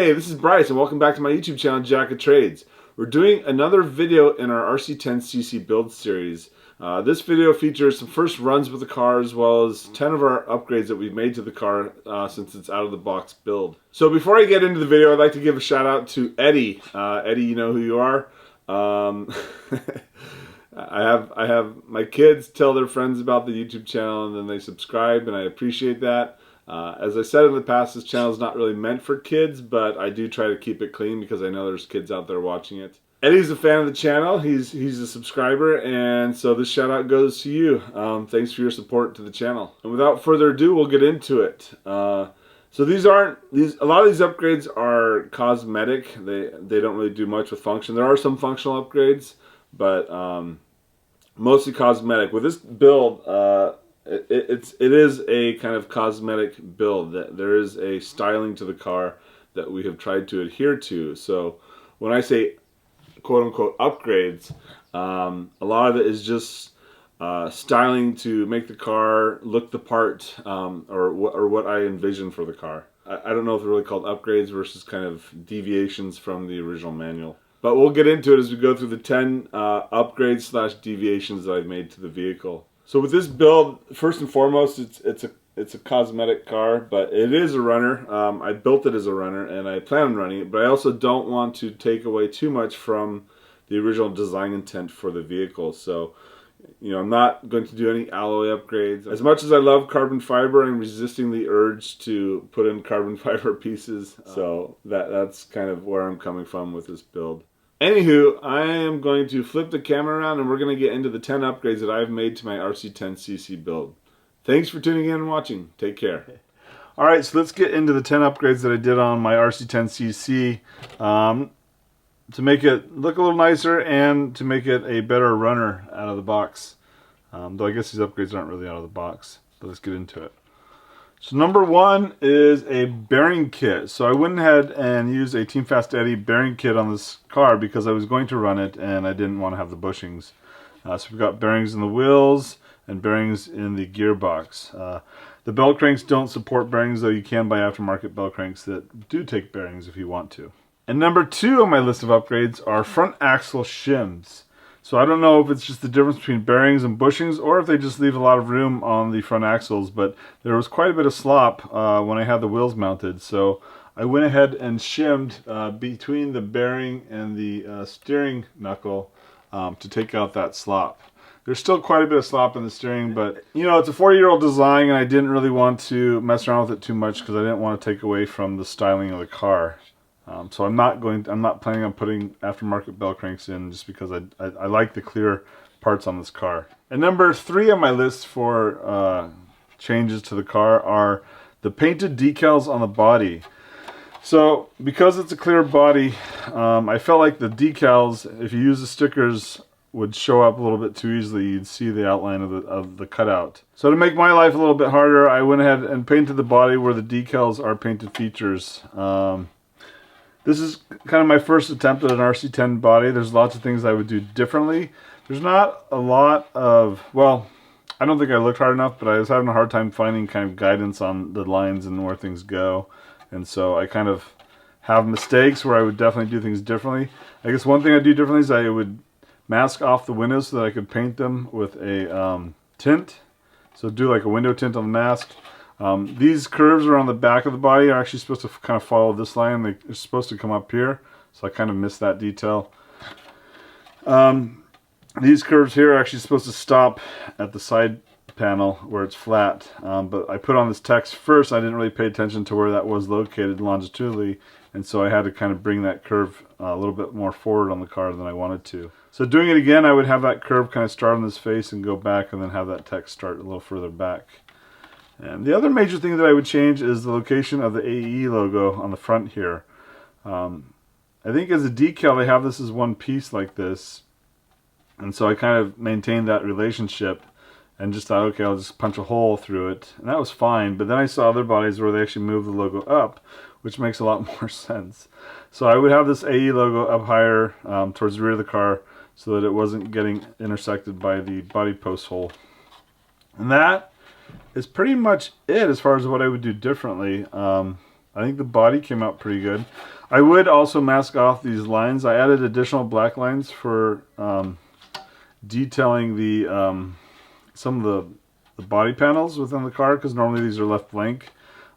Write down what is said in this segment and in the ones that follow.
Hey, this is Bryce and welcome back to my YouTube channel, Jack of Trades. We're doing another video in our RC10CC build series. This video features some first runs with the car as well as 10 of our upgrades that we've made to the car since it's out of the box build. So before I get into the video, I'd like to give a shout out to Eddie. Eddie, you know who you are. I have my kids tell their friends about the YouTube channel and then they subscribe, and I appreciate that. As I said in the past, this channel is not really meant for kids, but I do try to keep it clean because I know there's kids out there watching it. Eddie's a fan of the channel. He's a subscriber, and so this shout out goes to you. Thanks for your support to the channel. And without further ado, we'll get into it. So a lot of these upgrades are cosmetic. They don't really do much with function. There are some functional upgrades, but mostly cosmetic. With this build, it is a kind of cosmetic build. There is a styling to the car that we have tried to adhere to. So when I say quote-unquote upgrades, a lot of it is just styling to make the car look the part, or what I envision for the car. I don't know if they're really called upgrades versus kind of deviations from the original manual. But we'll get into it as we go through the 10 upgrades / deviations that I've made to the vehicle. So with this build, first and foremost, it's a cosmetic car, but it is a runner. I built it as a runner, and I plan on running it, but I also don't want to take away too much from the original design intent for the vehicle. So, you know, I'm not going to do any alloy upgrades. As much as I love carbon fiber, I'm resisting the urge to put in carbon fiber pieces. So that's kind of where I'm coming from with this build. Anywho, I am going to flip the camera around and we're going to get into the 10 upgrades that I've made to my RC10CC build. Thanks for tuning in and watching. Take care. Alright, so let's get into the 10 upgrades that I did on my RC10CC to make it look a little nicer and to make it a better runner out of the box. Though I guess these upgrades aren't really out of the box. But let's get into it. So number one is a bearing kit. So I went ahead and used a Team Fast Eddie bearing kit on this car because I was going to run it and I didn't want to have the bushings. So we've got bearings in the wheels and bearings in the gearbox. The Bellcranks don't support bearings, though you can buy aftermarket Bellcranks that do take bearings if you want to. And number two on my list of upgrades are front axle shims. So I don't know if it's just the difference between bearings and bushings or if they just leave a lot of room on the front axles, but there was quite a bit of slop when I had the wheels mounted. So I went ahead and shimmed between the bearing and the steering knuckle to take out that slop. There's still quite a bit of slop in the steering, but you know, it's a 40-year-old design and I didn't really want to mess around with it too much because I didn't want to take away from the styling of the car. So I'm not planning on putting aftermarket Bellcranks in just because I like the clear parts on this car. And number three on my list for changes to the car are the painted decals on the body. So because it's a clear body, I felt like the decals, if you use the stickers, would show up a little bit too easily. You'd see the outline of the cutout. So to make my life a little bit harder, I went ahead and painted the body where the decals are painted features. This is kind of my first attempt at an RC10 body. There's lots of things I would do differently. There's not a lot of, well, I don't think I looked hard enough, but I was having a hard time finding kind of guidance on the lines and where things go. And so I kind of have mistakes where I would definitely do things differently. I guess one thing I'd do differently is I would mask off the windows so that I could paint them with a tint. So do like a window tint on the mask. These curves around the back of the body are actually supposed to kind of follow this line. They're supposed to come up here, so I kind of missed that detail. These curves here are actually supposed to stop at the side panel where it's flat, but I put on this text first. I didn't really pay attention to where that was located longitudinally, and so I had to kind of bring that curve a little bit more forward on the car than I wanted to. So doing it again, I would have that curve kind of start on this face and go back, and then have that text start a little further back. And the other major thing that I would change is the location of the AE logo on the front here. I think as a decal they have this as one piece like this, and so I kind of maintained that relationship and just thought, okay, I'll just punch a hole through it, and that was fine. But then I saw other bodies where they actually move the logo up, which makes a lot more sense. So I would have this AE logo up higher towards the rear of the car so that it wasn't getting intersected by the body post hole. And that is pretty much it as far as what I would do differently. I think the body came out pretty good. I would also mask off these lines. I added additional black lines for detailing the some of the body panels within the car, because normally these are left blank.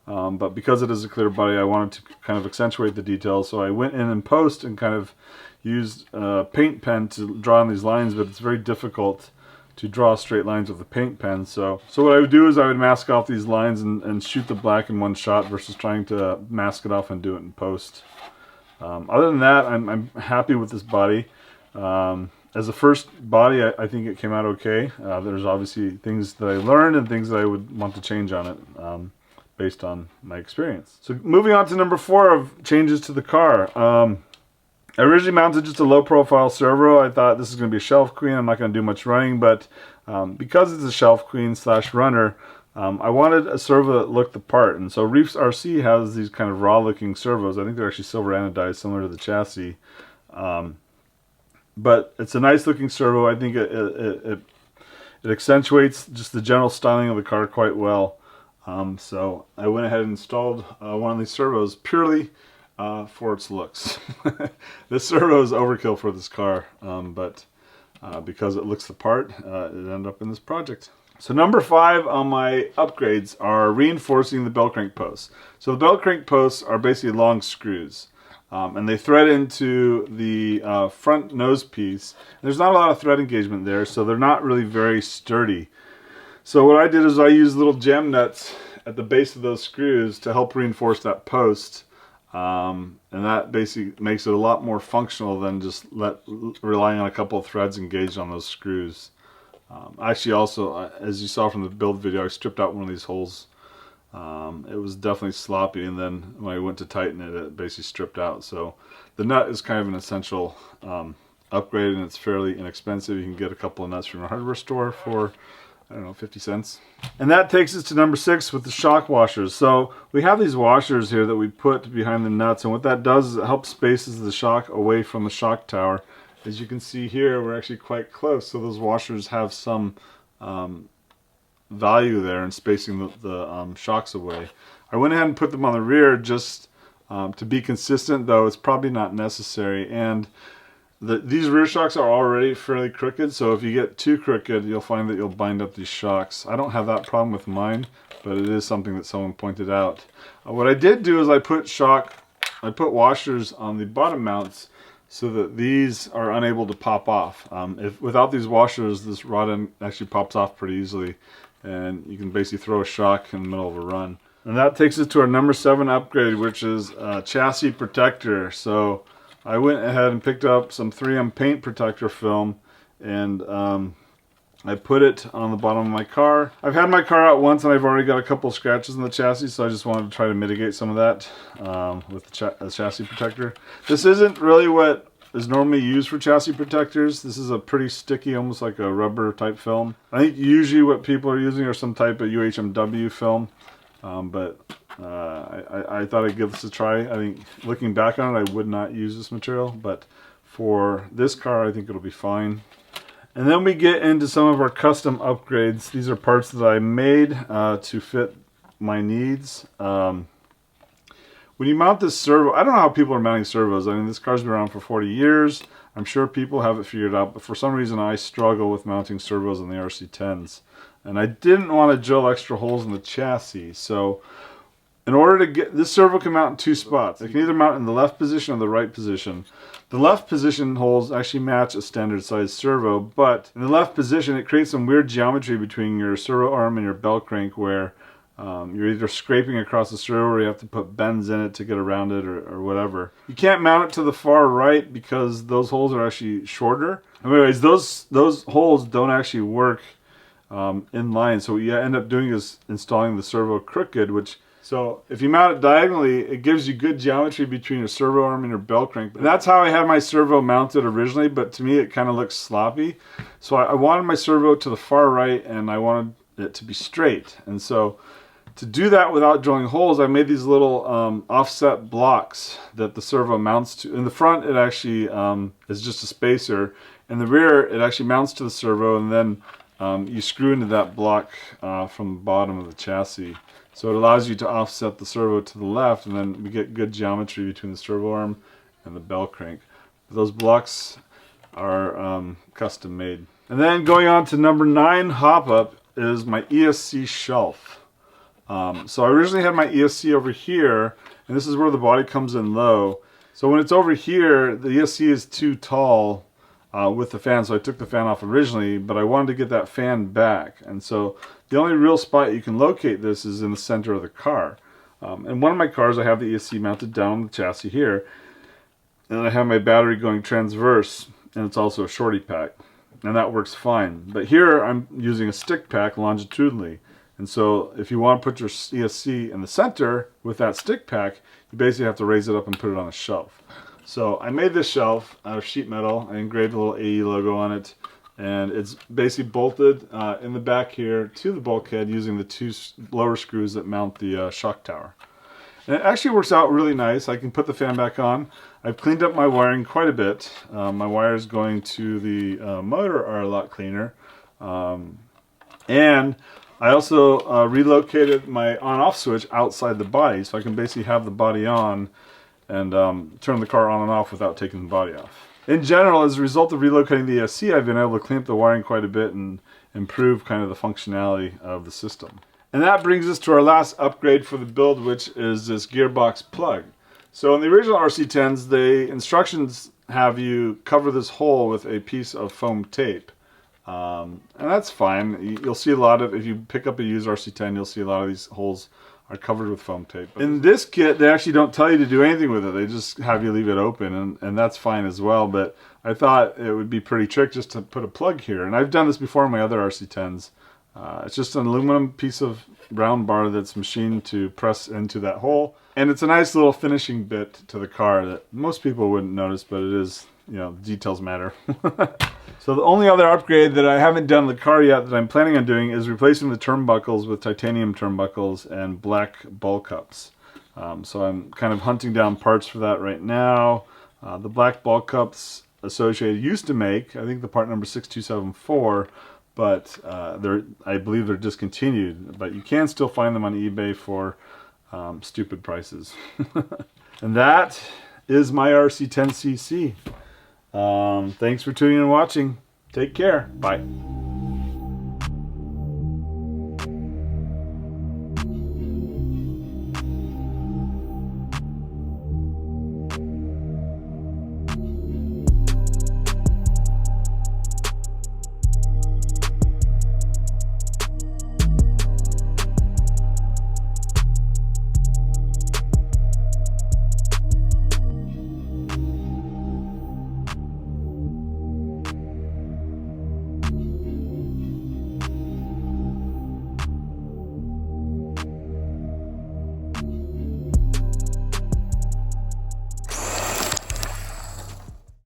But because it is a clear body, I wanted to kind of accentuate the details, so I went in post and kind of used a paint pen to draw on these lines, but it's very difficult to draw straight lines with a paint pen. So what I would do is I would mask off these lines and shoot the black in one shot versus trying to mask it off and do it in post. Other than that, I'm happy with this body. As a first body, I think it came out okay. There's obviously things that I learned and things that I would want to change on it. Based on my experience. So moving on to number 4 of changes to the car. I originally mounted just a low profile servo. I thought this is going to be a shelf queen. I'm not going to do much running, but because it's a shelf queen slash runner, I wanted a servo that looked the part. And so Reef's RC has these kind of raw looking servos. I think they're actually silver anodized, similar to the chassis. But it's a nice looking servo. I think it accentuates just the general styling of the car quite well. So I went ahead and installed one of these servos purely for its looks. This servo is overkill for this car, but because it looks the part, it ended up in this project. So number 5 on my upgrades are reinforcing the Bellcrank posts. So the Bellcrank posts are basically long screws. And they thread into the front nose piece. There's not a lot of thread engagement there, so they're not really very sturdy. So what I did is I used little jam nuts at the base of those screws to help reinforce that post. And that basically makes it a lot more functional than just relying on a couple of threads engaged on those screws. Actually also, as you saw from the build video, I stripped out one of these holes. It was definitely sloppy, and then when I went to tighten it, it basically stripped out. So the nut is kind of an essential upgrade, and it's fairly inexpensive. You can get a couple of nuts from a hardware store for, I don't know, 50 cents. And that takes us to number 6 with the shock washers. So we have these washers here that we put behind the nuts, and what that does is it helps spaces the shock away from the shock tower. As you can see here, we're actually quite close, so those washers have some value there in spacing the shocks away. I went ahead and put them on the rear just to be consistent, though it's probably not necessary. And these rear shocks are already fairly crooked, so if you get too crooked, you'll find that you'll bind up these shocks. I don't have that problem with mine, but it is something that someone pointed out. What I did do is I put washers on the bottom mounts so that these are unable to pop off. Without these washers, this rod end actually pops off pretty easily, and you can basically throw a shock in the middle of a run. And that takes us to our number 7 upgrade, which is chassis protector. So I went ahead and picked up some 3M paint protector film, and I put it on the bottom of my car. I've had my car out once and I've already got a couple of scratches in the chassis, so I just wanted to try to mitigate some of that with the chassis protector. This isn't really what is normally used for chassis protectors. This is a pretty sticky, almost like a rubber type film. I think usually what people are using are some type of UHMW film, but I thought I'd give this a try. I think looking back on it, I would not use this material, but for this car, I think it'll be fine. And then we get into some of our custom upgrades. These are parts that I made to fit my needs. When you mount this servo, I don't know how people are mounting servos. I mean, this car's been around for 40 years. I'm sure people have it figured out, but for some reason I struggle with mounting servos on the RC10s. And I didn't want to drill extra holes in the chassis. So in order to get, this servo can mount in 2 spots. It can either mount in the left position or the right position. The left position holes actually match a standard size servo, but in the left position it creates some weird geometry between your servo arm and your bell crank where you're either scraping across the servo or you have to put bends in it to get around it or whatever. You can't mount it to the far right because those holes are actually shorter. Anyways, those holes don't actually work in line, so what you end up doing is installing the servo crooked, so if you mount it diagonally, it gives you good geometry between your servo arm and your bell crank. And that's how I had my servo mounted originally, but to me it kind of looks sloppy. So I wanted my servo to the far right and I wanted it to be straight. And so to do that without drilling holes, I made these little offset blocks that the servo mounts to. In the front it actually is just a spacer. In the rear it actually mounts to the servo, and then you screw into that block from the bottom of the chassis. So it allows you to offset the servo to the left, and then we get good geometry between the servo arm and the bell crank. Those blocks are custom made. And then going on to number 9 hop-up is my ESC shelf. So I originally had my ESC over here, and this is where the body comes in low. So when it's over here, the ESC is too tall with the fan, so I took the fan off originally, but I wanted to get that fan back. And so the only real spot you can locate this is in the center of the car. In one of my cars, I have the ESC mounted down on the chassis here, and I have my battery going transverse, and it's also a shorty pack, and that works fine. But here I'm using a stick pack longitudinally, and so if you want to put your ESC in the center with that stick pack, you basically have to raise it up and put it on a shelf. So I made this shelf out of sheet metal. I engraved a little AE logo on it, and it's basically bolted in the back here to the bulkhead using the 2 lower screws that mount the shock tower. And it actually works out really nice. I can put the fan back on. I've cleaned up my wiring quite a bit. My wires going to the motor are a lot cleaner. And I also relocated my on-off switch outside the body, so I can basically have the body on and turn the car on and off without taking the body off. In general, as a result of relocating the ESC, I've been able to clean up the wiring quite a bit and improve kind of the functionality of the system. And that brings us to our last upgrade for the build, which is this gearbox plug. So in the original RC10s, the instructions have you cover this hole with a piece of foam tape. And that's fine. You'll see a lot of, if you pick up a used RC10, you'll see a lot of these holes are covered with foam tape. In this kit, they actually don't tell you to do anything with it. They just have you leave it open, and that's fine as well. But I thought it would be pretty trick just to put a plug here. And I've done this before in my other RC10s. It's just an aluminum piece of round bar that's machined to press into that hole. And it's a nice little finishing bit to the car that most people wouldn't notice, but it is, you know, details matter. So the only other upgrade that I haven't done in the car yet that I'm planning on doing is replacing the turnbuckles with titanium turnbuckles and black ball cups. So I'm kind of hunting down parts for that right now. The black ball cups Associated used to make, I think the part number 6274, but I believe they're discontinued. But you can still find them on eBay for stupid prices. And that is my RC10CC. Thanks for tuning in and watching. Take care. Bye.